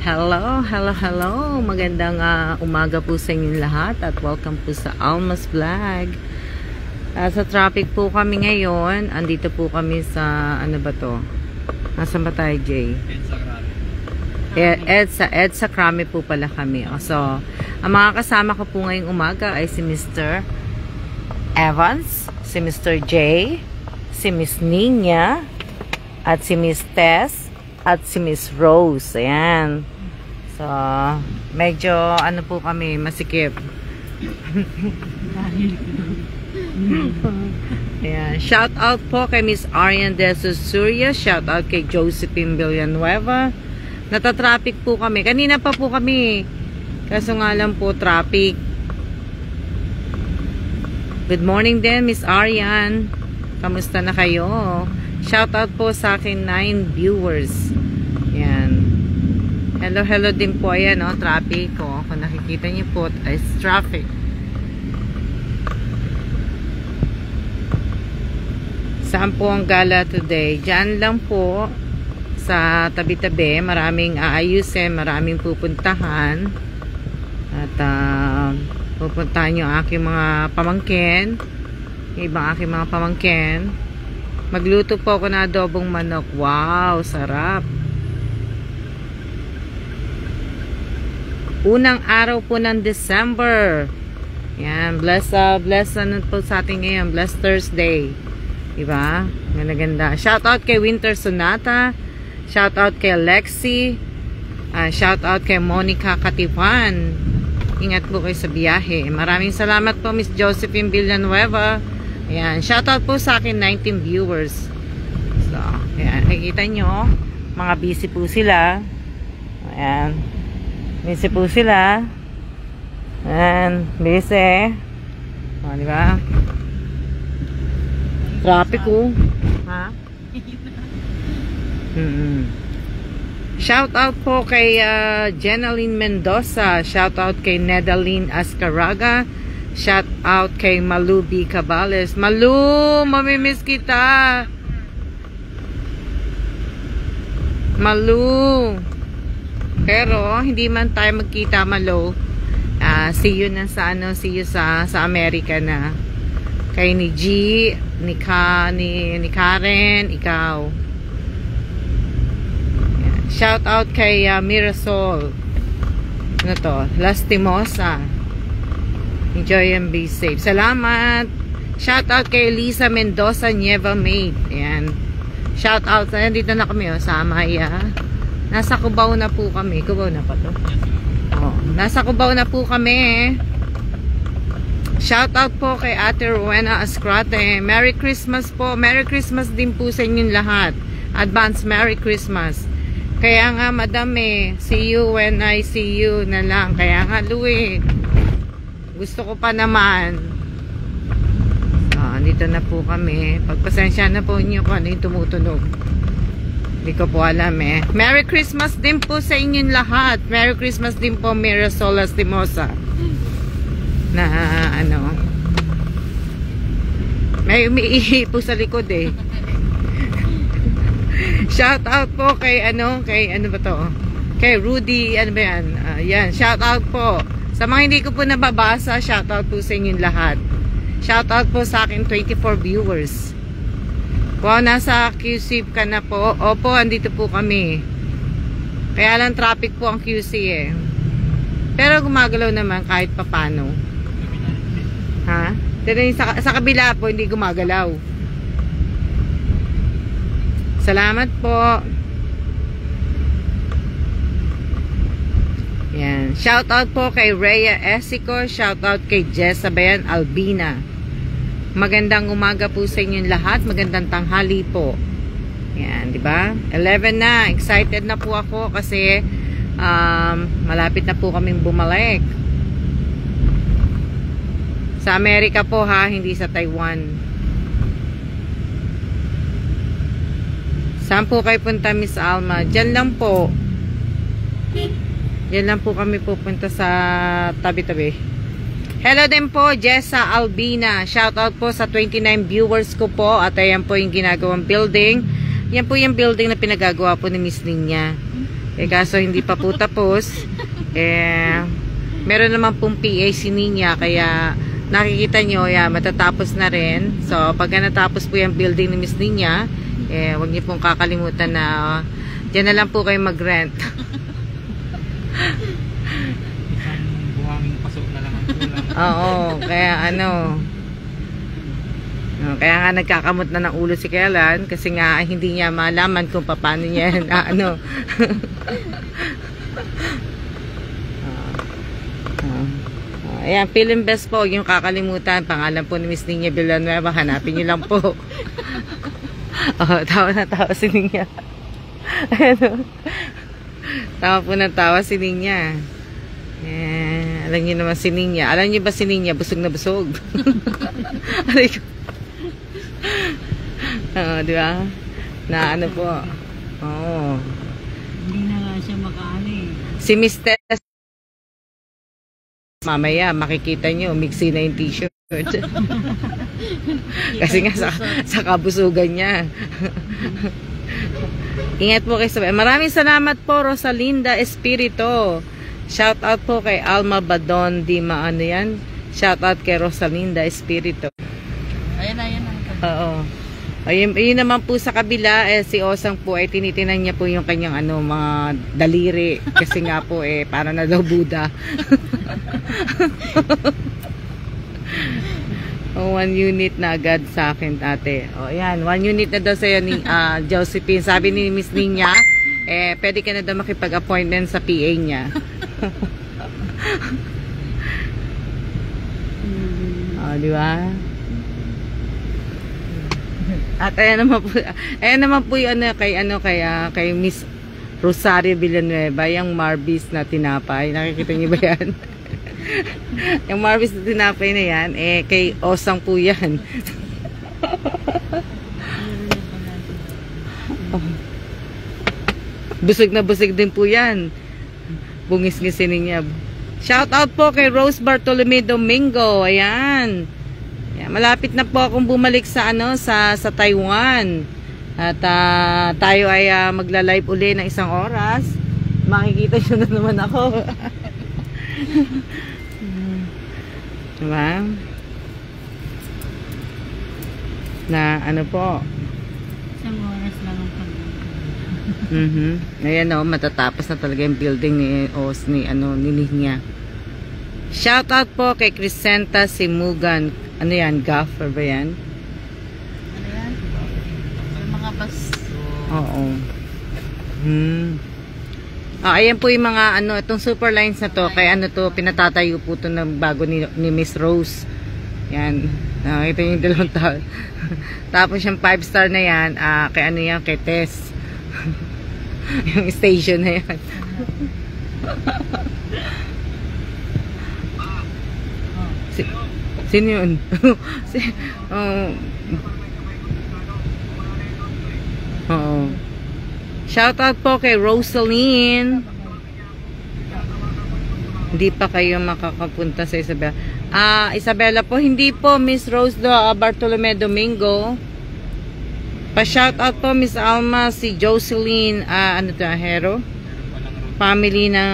Hello, hello, hello. Magandang umaga po sa inyong lahat at welcome po sa Alma's Vlog. Sa traffic po kami ngayon. Andito po kami sa, ano ba to? Nasaan ba tayo, Jay? EDSA Krami po pala kami. So, ang mga kasama ko po ngayong umaga ay si Mr. Evans, si Mr. J, si Miss Nina, at si Miss Tess, at si Miss Rose. Ayan. So, medyo ano po kami, masikip. Ayan. Shout out po kay Miss Arian De Susuria. Shout out kay Josephine Villanueva. Natatraffic po kami. Kanina pa po kami. Kaso nga lang po, traffic. Good morning din, Miss Arian. Kamusta na kayo? Shout out po sa akin 9 viewers. Yan. Hello, hello din po. Ayan, oh, traffic. Oh. Kung nakikita niyo po, is traffic. Saan po ang gala today? Diyan lang po sa tabi-tabi. Maraming aayusin, maraming pupuntahan. At pupuntahan yung aking mga pamangkin. Yung ibang aking mga pamangkin. Magluto po ako na adobong manok. Wow, sarap. Unang araw po ng December. Yan, bless po sa atin ngayon. Bless Thursday. Diba? Ganda-ganda. Shout out kay Winter Sonata. Shout out kay Lexi. Shout out kay Monica Katipan. Ingat po kayo sa biyahe. Maraming salamat po, Miss Josephine Villanueva. Ayan. Shout out po sa akin 19 viewers. So, ayan. Nakikita nyo, mga busy po sila. Ayan. Busy po sila. Ayan. Busy. O, diba? Traffic ko. Ha? Shout out po kay Jenaline Mendoza. Shout out kay Nedaline Ascaraga. Shout out kay Malu B. Cabales. Malu, mamimiss kita. Malu. Pero hindi man tayo magkita, Malu. See you na sa ano, see you sa Amerika na. Kay ni G, ni Karen, ikaw. Shout out kay Mirasol. Ano to? Lastimosa. Enjoy and be safe. Salamat. Shout out kay Lisa Mendoza Nieva Maid. Ayan. Shout out. Dito na kami sa Amaya. Nasa Cubao na po kami. Cubao na pa to. Oh, nasa Cubao na po kami. Shout out po kay Ate Rowena Ascrate. Merry Christmas po. Merry Christmas din po sa inyong lahat. Advance Merry Christmas. Kaya nga, madam see you when I see you na lang. Kaya nga, Louie, gusto ko pa naman. Dito na po kami. Pagpasensya na po niyo kung ano yung tumutunog. Hindi ko po alam Merry Christmas din po sa inyong lahat. Merry Christmas din po, Mirasol Lastimosa. Na ano, may umiihi po sa likod Shout out po kay ano ba to? Kay Rudy, ano ba yan? Yan, shout out po. Sa mga hindi ko po nababasa, shout out po sa inyong lahat. Shout out po sa akin 24 viewers. Wow, nasa QC ka na po. Opo, andito po kami. Kaya lang traffic po ang QC Pero gumagalaw naman kahit papano. Ha? Sa kabila po, hindi gumagalaw. Salamat po. Yan. Shout out po kay Rhea Esico. Shout out kay Jessabayan Albina. Magandang umaga po sa inyong lahat. Magandang tanghali po. Yan, di ba? 11 na. Excited na po ako kasi malapit na po kaming bumalik. Sa Amerika po hindi sa Taiwan. Saan po kayo punta, Miss Alma? Diyan lang po. Diyan lang po kami pupunta sa tabi-tabi. Hello din po, Jessa Albina. Shout out po sa 29 viewers ko po. At ayan po yung ginagawang building. Yan po yung building na pinagagawa po ni Miss Nina. Kaso hindi pa po tapos. Meron naman pong PA si Ninya, kaya nakikita nyo, matatapos na rin. So, pag natapos po yung building ni Miss Ninya, huwag niyo pong kakalimutan na dyan na lang po kayo mag-rent. Isang buhanging pasok na lang ang kulang. Oo, kaya kaya nga nagkakamot na ng ulo si Kailan kasi nga hindi niya malaman kung paano niya ayan, Film Best po, yung kakalimutan, pangalan po ni Miss Ninya Villanueva, hanapin niyo lang po. Tawa na tawa si Ninya. Tawa po na tawa si Ninya. Alam niyo naman si Ninya. Alam niyo ba si Ninya, busog na busog? Di ba? Na ano po. Oo. Hindi na nga siya makaani. Si Miss Tess, mamaya makikita nyo, mixi na yung t-shirt. Kasi nga sa kabusugan niya. Ingat po kayo sa bahay. Maraming salamat po, Rosalinda Espirito. Shout out po kay Alma Badon di maano yan. Shout out kay Rosalinda Espirito. Ayan. Oo. Ayun naman po sa kabila, si Osang po ay tinitinan niya po yung kanyang mga daliri. Kasi nga po para na daw Buddha. 1 unit na agad sa akin, ate. Ayan, 1 unit na daw sa'yo ni Josephine. Sabi ni Miss Ninya, pwede ka na daw makipag-appointment sa PA niya. Di ba? At ayan naman po yung kay Miss Rosario Villanueva, yung Marvis na tinapay. Nakikita niyo ba yan? Yung Marvis na tinapay na yan, kay Osang po yan. Busog na busog din po yan. Bungis-ngisin niya. Shout out po kay Rose Bartolome Domingo. Ayan. Malapit na po akong bumalik sa sa Taiwan. At tayo ay magla-live uli ng 1 oras. Makikita nyo na naman ako. Diba? Na po. 1 oras lang ang pag Ayan matatapos na talaga yung building ni Ninya. Shout out po kay Crisenta Simugan. Ano yan? Gaffer ba yan? Ano yan? Yung mga bus. Oo. Ayan po yung mga itong super lines na to. Kaya pinatatayo po to na bago ni Miss Rose. Yan. Ito yung 2 taon. Tapos yung 5-star na yan, kay Tess. Yung station na yan. Sino yun? Shout out po kay Rosaline. Hindi pa kayo makakapunta sa Isabela. Isabela po, hindi po Miss Rose Bartolome Domingo. Pa-shout out po Miss Alma, si Jocelyn, Hero? Family ng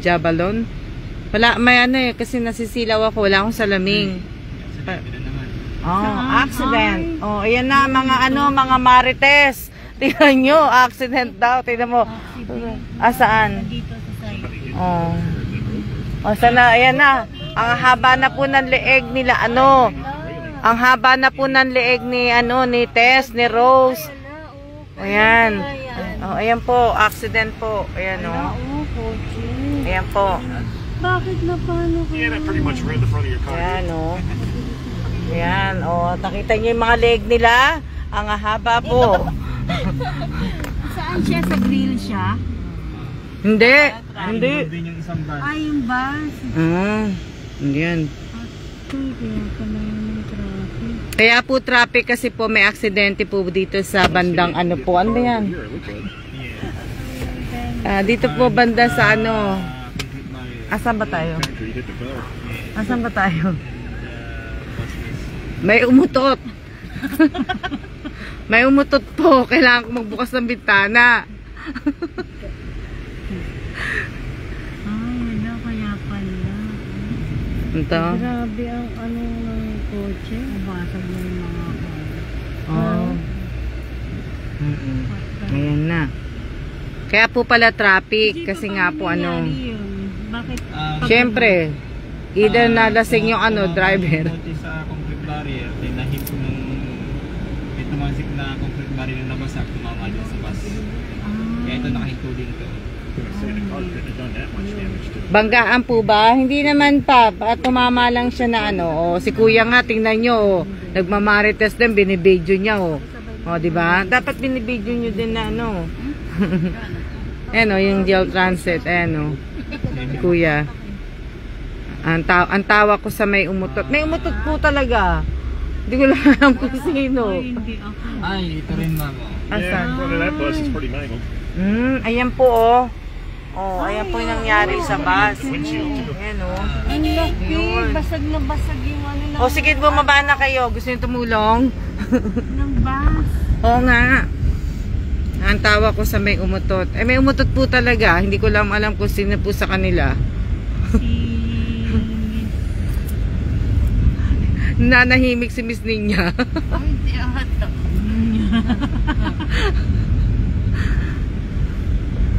Jabalon. Wala, may kasi nasisilaw ako, wala akong salaming. Accident. Ayan na, mga marites. Tingnan nyo, accident daw. Tingnan mo. Saan? Dito sa side. Sana, ayan na. Ang haba na po ng leeg nila, ang haba na po ng leeg ni Tess, ni Rose. Ayan. Ayan po, accident po. Ayan, Ayan po. Bakit na paano ko? Yeah, that pretty much read the front of your car. Ayan, Ayan, nakita niyo yung mga leg nila? Ang haba po. Saan siya? Sa grill siya? Hindi. Din yung isang bus. Yung bus. Hindi yan. Kaya pala yung traffic. Kaya po traffic kasi po may aksidente po dito sa bandang ano ba yan? Dito po banda sa Asan ba tayo? Asan ba tayo? May umutot. May umutot po. Kailangan ko magbukas ng bintana. Wala kaya pala. Ito. Grabe ang ano ng kotse. Nabasag na yung mga Oh. Ayan na. Kaya po pala traffic kasi nga po ano. Bakit? Siyempre, either nalasing yung ano, driver. Sa concrete barrier, then nahit ko nung may tumansik na concrete barrier na nabasak, tumama dyan sa bus. Kaya ito nakahinto din to. Banggaan po ba? Hindi naman pa. Baka tumama lang siya na ano. O, si kuya nga, tingnan nyo. O, nagmamarites din, binibidyo niya. O, diba? Dapat binibidyo nyo din na ano. Ayan o, yung jail transit. Ayan o. Kuya. Ang tawa ko sa may umutot. May umutot po talaga. Hindi ko lang alam kung sino. Hindi ako. Ay, ito rin ma'am. Asan? That bus is pretty mangled. Ayan po oh. Oh, ayan po yung nangyari sa bus. Ayan oh. Ang laki. Yun. Basag na basag yung ano ng, O sige, bumaba na kayo. Gusto niyo tumulong? ng bus. Oo nga. Ang tawa ko sa may umutot. Eh, may umutot po talaga. Hindi ko lang alam kung sino po sa kanila. Nanahimik si Miss Ninya. Hindi ata.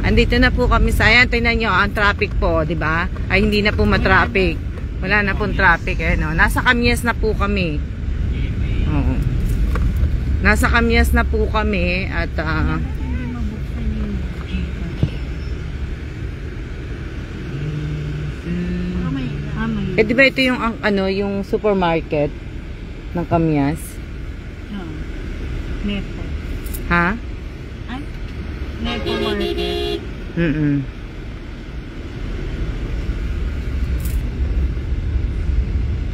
Andito na po kami sa ayan. Tingnan nyo, ang traffic po, di ba? Ay, hindi na po matraffic. Wala na pong traffic. Eh, no? Nasa Kamyas na po kami. Oo. Nasa Kamyas na po kami at Hindi mabuksan yung Gcash. eh, di ba ito yung ano, yung supermarket ng Kamyas? Nepo. Ha? Ay? Nepo market.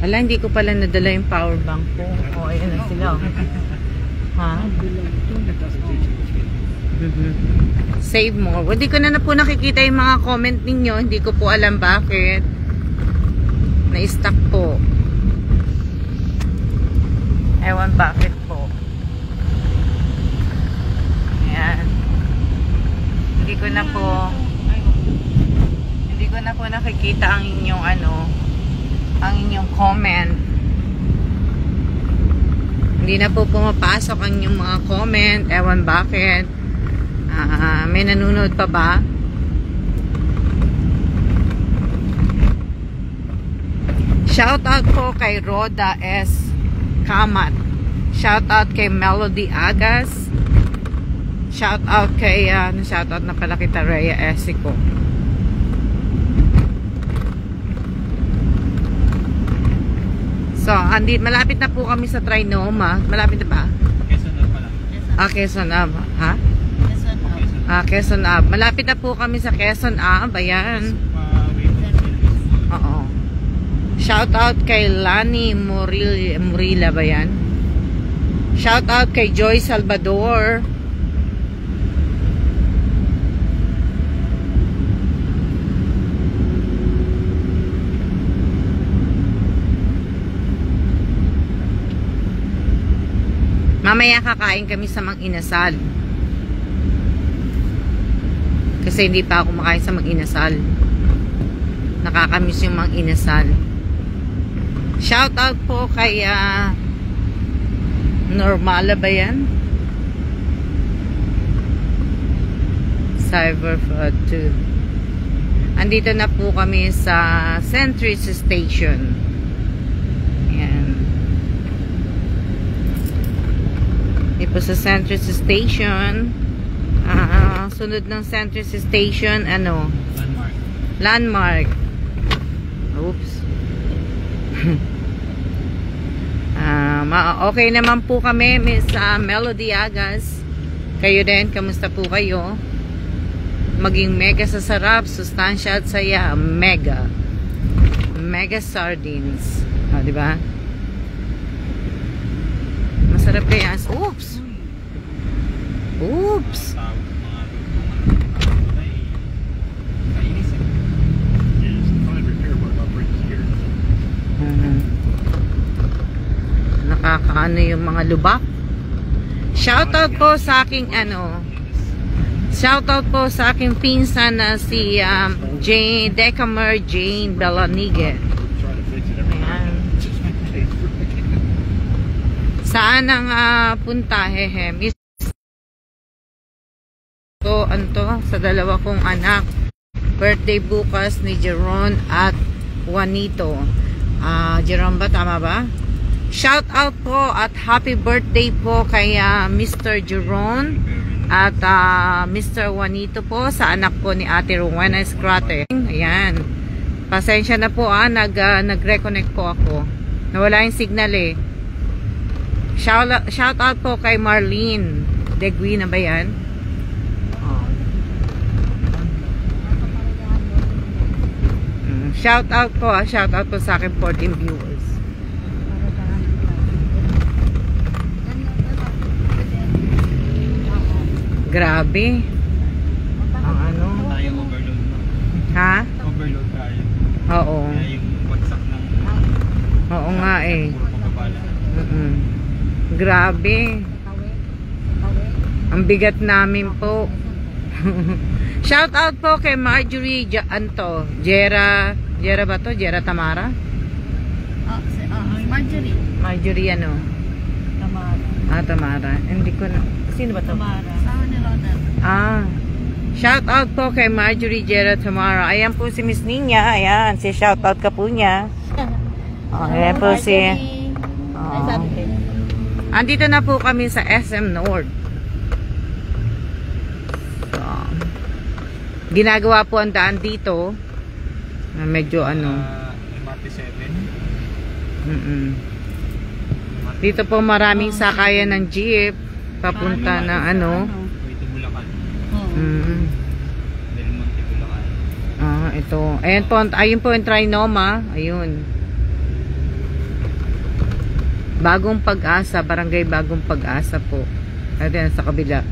Ala, hindi ko pala nadala yung power bank ko. O, ayan na sila. Ha? Save more. Hindi ko na po nakikita yung mga comment ninyo. Hindi ko po alam bakit. Na-stuck po. Ewan bakit po. Ayan. Hindi ko na po nakikita ang inyong ano, ang inyong comment. Hindi na po pumapasok ang inyong mga comment. Ewan bakit. May nanonood pa ba? Shout out po kay Roda S. Kamat. Shout out kay Melody Agas. Shout out kay shout out na pala kita Rhea Esico. So, malapit na po kami sa Trinoma. Malapit na ba? Quezon na pala. Quezon Ave. Ha? Quezon Ave. Malapit na po kami sa Quezon Ave. Ayan. Oo. Shout out kay Lani Murila ba yan? Shout out kay Joy Salvador. Mamaya kakain kami sa Mang Inasal. Kasi hindi pa ako makain sa Mang Inasal. Nakakamiss yung Mang Inasal. Shout out po kay Normala ba yan? Cyberfraud 2. Andito na po kami sa Centris Station. Ayan. Dito sa Centris Station. Sunod ng Centris Station, ano? Landmark. Oops. Okay naman po kami, Miss Melody Agas. Kayo din, kamusta po kayo? Maging mega sasarap, sustansya at saya. Mega sardines. Diba? Masarap kaya. Oops. Nakakaano yung mga lubak. Shoutout po sa aking Shoutout po sa aking pinsan na si Jane Decamer Jane Belanigue. Ayan. Saan ang punta? Hehe. So, anto, sa dalawa kong anak. Birthday bukas ni Jeron at Juanito. Jeron ba? Tama ba? Shout out po at happy birthday po kay Mr. Jeron at Mr. Juanito po sa anak po ni Ate Rowena Escrate. Ayan. Pasensya na po nag-reconnect po ako. Nawala yung signal eh. Shout out po kay Marlene Degui na ba yan? Shout out po sa akin 14 viewers. Grabe. Ang ano? Tayo overload. Ha? Overload tayo. Oo. Kaya yung bagsak ng Oo nga eh. puro pagkabala. Grabe. Ang bigat namin po. Shout out po kay Marjorie Jera ba to? Jera Tamara? Marjorie. Marjorie ano? Tamara. Tamara. Hindi ko na. Sino ba to? Tamara. Sama ni Ronald. Shout out po kay Marjorie Jera Tamara. Ayan po si Miss Ninya. Ayan. Si shout out ka po niya. Ayan po si andito na po kami sa SM North. So, ginagawa po ang daan dito. Medyo ano. MRT 7. Dito po maraming sakayan ng jeep. Papunta na ano. Ito Bulacan. Del Monte Bulacan. Ito. Ayan po. Ayun po yung Trinoma. Ayun. Bagong Pag-asa. Barangay Bagong Pag-asa po. Ayan sa kabila.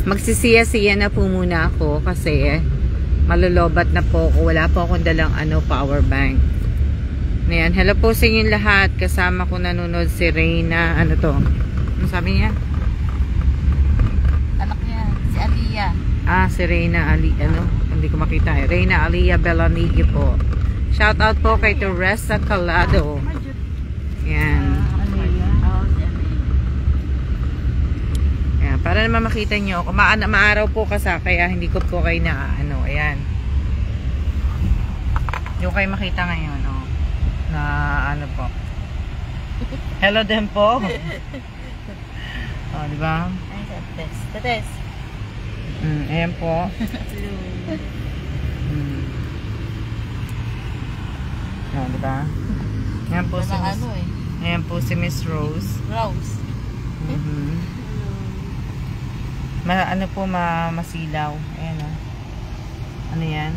Magsisiya-siya na po muna ako kasi malolobat na po ako. Wala po akong dalang power bank. Ayan. Hello po sa inyong lahat. Kasama ko nanonood si Reyna. Ano to? Ano sabi niya? Anak niya, si Aliyah. Si Reyna Ali. Ano? Hindi ko makita eh. Reyna Aliyah Belanigue po. Shout out po kay Teresa Calado. Ayan. Para naman makita nyo ako. Maaraw po kasi kaya hindi ko po kayo na ayan. Yung kayo makita ngayon na ano po. Hello din po. Diba? Tetes. Ayan po. Diba? Ayan po si Miss Ayan po si Miss Rose. Ano po masilaw. Ayan ano yan?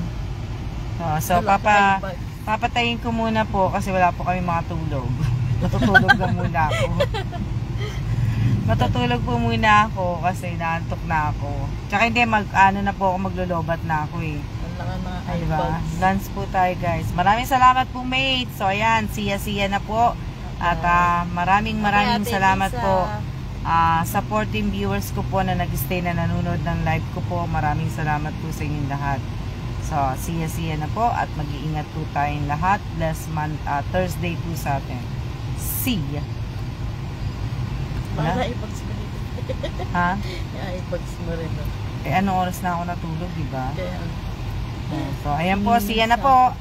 So papatayin ko muna po kasi wala po kami makatulog. Matutulog lang muna ako. Matutulog po muna ako kasi naantok na ako. Tsaka hindi na po ako maglulubat na ako eh. Diba? Lunch po tayo guys. Maraming salamat po mate. So ayan, siya na po. At maraming salamat po. Supporting viewers ko po na nag-stay na nanonood ng live ko po. Maraming salamat po sa inyong lahat. So, siya na po at mag-iingat po tayong lahat. Last month, Thursday po sa atin. See ya. Para i-bags mo rin. Ha? I-bags mo rin. Anong oras na ako natulog, diba? So, ayan po. Siya na po.